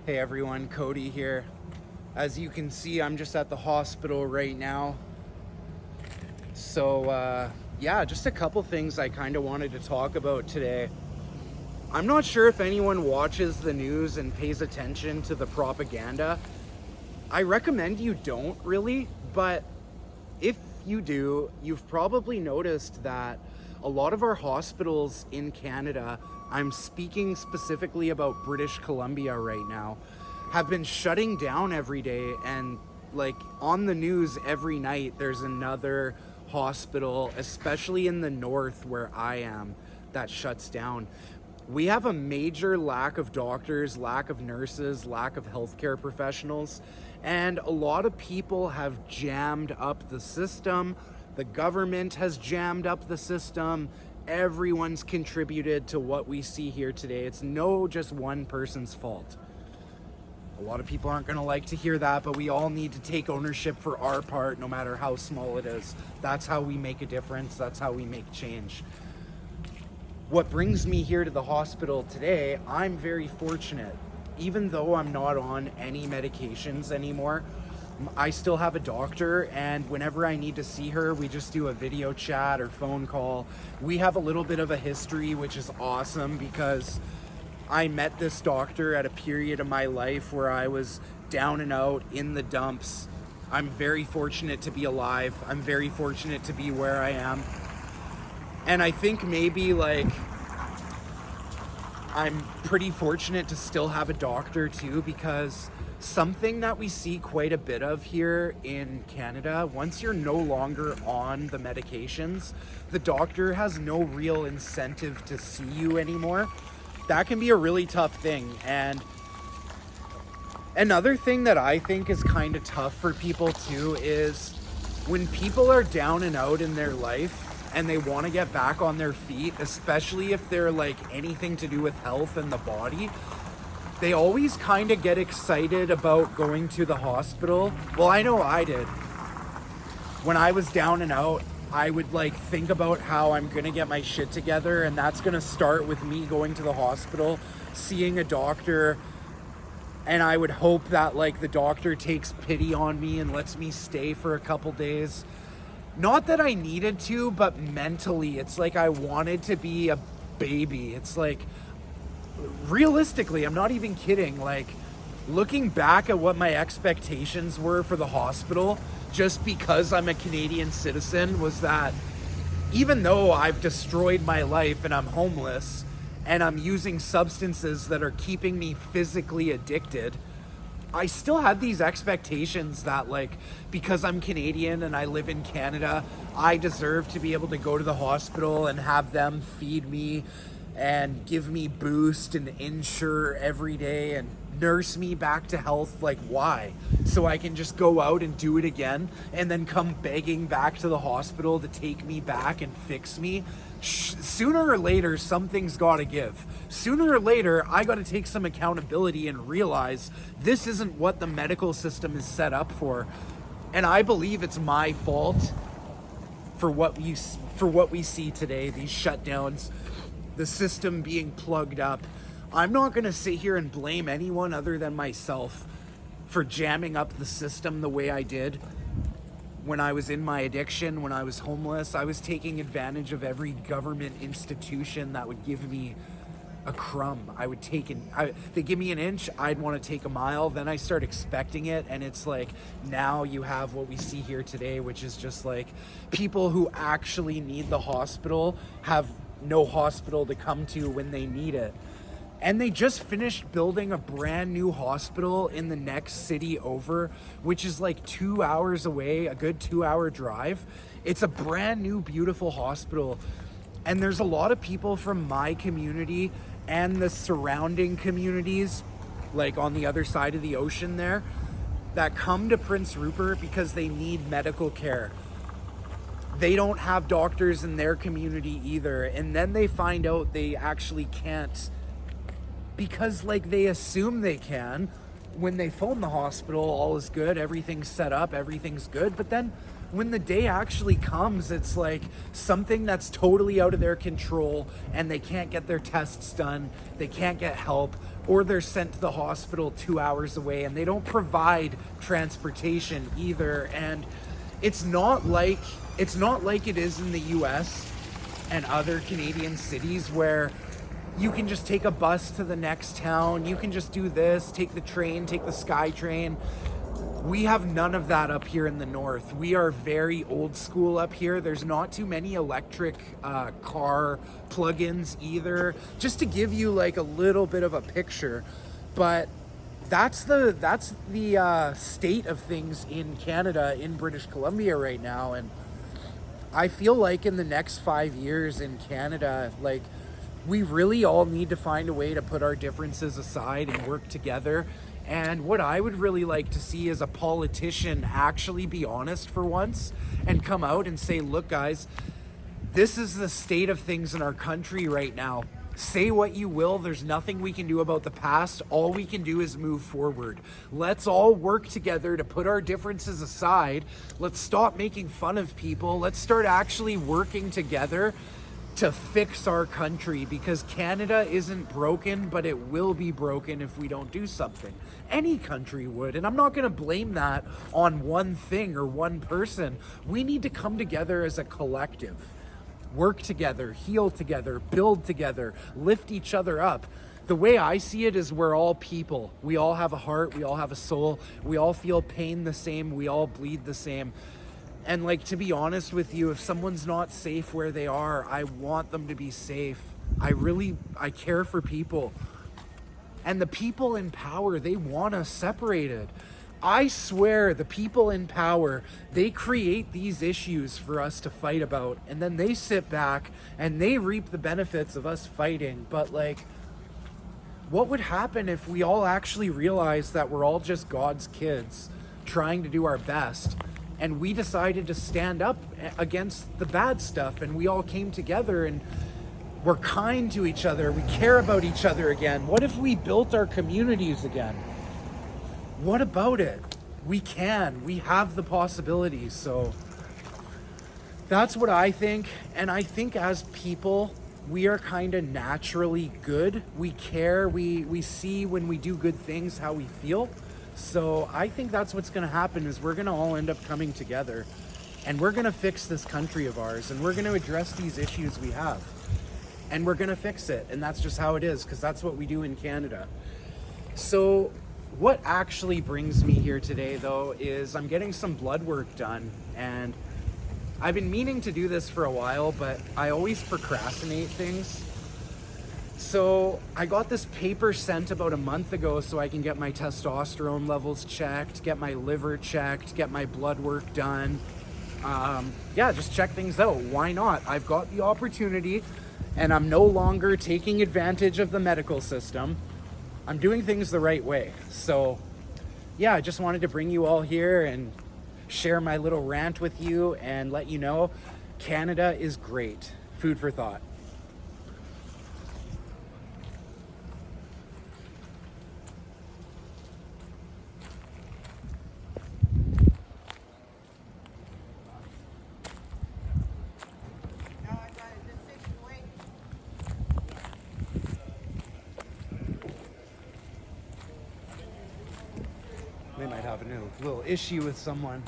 Hey everyone, Cody here. As you can see, I'm just at the hospital right now. So, just a couple things I kind of wanted to talk about today. I'm not sure if anyone watches the news and pays attention to the propaganda. I recommend you don't really, but if you do, you've probably noticed that a lot of our hospitals in Canada, I'm speaking specifically about British Columbia right now, have been shutting down every day. And like on the news every night, there's another hospital, especially in the north where I am, that shuts down. We have a major lack of doctors, lack of nurses, lack of healthcare professionals, and a lot of people have jammed up the system. The government has jammed up the system. Everyone's contributed to what we see here today. It's no just one person's fault. A lot of people aren't going to like to hear that, but we all need to take ownership for our part, no matter how small it is. That's how we make a difference. That's how we make change. What brings me here to the hospital today, I'm very fortunate. Even though I'm not on any medications anymore, I still have a doctor, and whenever I need to see her, we just do a video chat or phone call. We have a little bit of a history, which is awesome because I met this doctor at a period of my life where I was down and out in the dumps. I'm very fortunate to be alive. I'm very fortunate to be where I am. And I think maybe I'm pretty fortunate to still have a doctor too, because something that we see quite a bit of here in Canada, once you're no longer on the medications, the doctor has no real incentive to see you anymore. That can be a really tough thing. And another thing that I think is kind of tough for people too is when people are down and out in their life and they want to get back on their feet, especially if they're like anything to do with health and the body, they always kind of get excited about going to the hospital. Well, I know I did. When I was down and out, I would think about how I'm gonna get my shit together, and that's gonna start with me going to the hospital, seeing a doctor, and I would hope that the doctor takes pity on me and lets me stay for a couple days. Not that I needed to, but mentally, it's I wanted to be a baby. It's realistically, I'm not even kidding. Looking back at what my expectations were for the hospital, just because I'm a Canadian citizen, was that even though I've destroyed my life and I'm homeless and I'm using substances that are keeping me physically addicted, I still had these expectations that because I'm Canadian and I live in Canada, I deserve to be able to go to the hospital and have them feed me and give me Boost and Ensure every day and nurse me back to health. Why? So I can just go out and do it again and then come begging back to the hospital to take me back and fix me. Sooner or later, something's got to give. Sooner or later, I got to take some accountability and realize this isn't what the medical system is set up for. And I believe it's my fault for what we see today, these shutdowns, the system being plugged up. I'm not going to sit here and blame anyone other than myself for jamming up the system the way I did. When I was in my addiction, when I was homeless, I was taking advantage of every government institution that would give me a crumb. They give me an inch, I'd want to take a mile. Then I start expecting it, and it's now you have what we see here today, which is just people who actually need the hospital have no hospital to come to when they need it. And they just finished building a brand new hospital in the next city over, which is 2 hours away, a good 2-hour drive. It's a brand new, beautiful hospital. And there's a lot of people from my community and the surrounding communities, on the other side of the ocean there, that come to Prince Rupert because they need medical care. They don't have doctors in their community either. And then they find out they actually can't, because they assume they can. When they phone the hospital, all is good, everything's set up, everything's good. But then when the day actually comes, it's something that's totally out of their control, and they can't get their tests done, they can't get help. or they're sent to the hospital 2 hours away, and they don't provide transportation either. And it's not like it is in the US and other Canadian cities where you can just take a bus to the next town, you can just do this, take the train, take the SkyTrain. We have none of that up here in the north. We are very old school up here. There's not too many electric car plug-ins either. Just to give you like a little bit of a picture, but that's the state of things in Canada, in British Columbia right now. And I feel like in the next 5 years in Canada, like, we really all need to find a way to put our differences aside and work together. And what I would really like to see is a politician actually be honest for once and come out and say, look, guys, this is the state of things in our country right now. Say what you will, there's nothing we can do about the past. All we can do is move forward. Let's all work together to put our differences aside. Let's stop making fun of people. Let's start actually working together to fix our country, because Canada isn't broken, but it will be broken if we don't do something. Any country would, and I'm not going to blame that on one thing or one person. We need to come together as a collective, work together, heal together, build together, lift each other up. The way I see it is we're all people. We all have a heart, we all have a soul, we all feel pain the same, we all bleed the same. And like, to be honest with you, if someone's not safe where they are, I want them to be safe. I care for people. And the people in power, they want us separated. I swear the people in power, they create these issues for us to fight about, and then they sit back and they reap the benefits of us fighting. But like, what would happen if we all actually realized that we're all just God's kids trying to do our best? And we decided to stand up against the bad stuff, and we all came together and we're kind to each other. We care about each other again. What if we built our communities again? What about it? We can. We have the possibilities. So that's what I think. And I think as people, we are kind of naturally good. We care. We see when we do good things how we feel. So I think that's what's going to happen, is we're going to all end up coming together, and we're going to fix this country of ours, and we're going to address these issues we have, and we're going to fix it. And that's just how it is, because that's what we do in Canada. So what actually brings me here today, though, is I'm getting some blood work done, and I've been meaning to do this for a while, but I always procrastinate things. So I got this paper sent about a month ago so I can get my testosterone levels checked, get my liver checked, get my blood work done. Just check things out. Why not? I've got the opportunity, and I'm no longer taking advantage of the medical system. I'm doing things the right way. So yeah, I just wanted to bring you all here and share my little rant with you and let you know Canada is great. Food for thought. They might have a little issue with someone.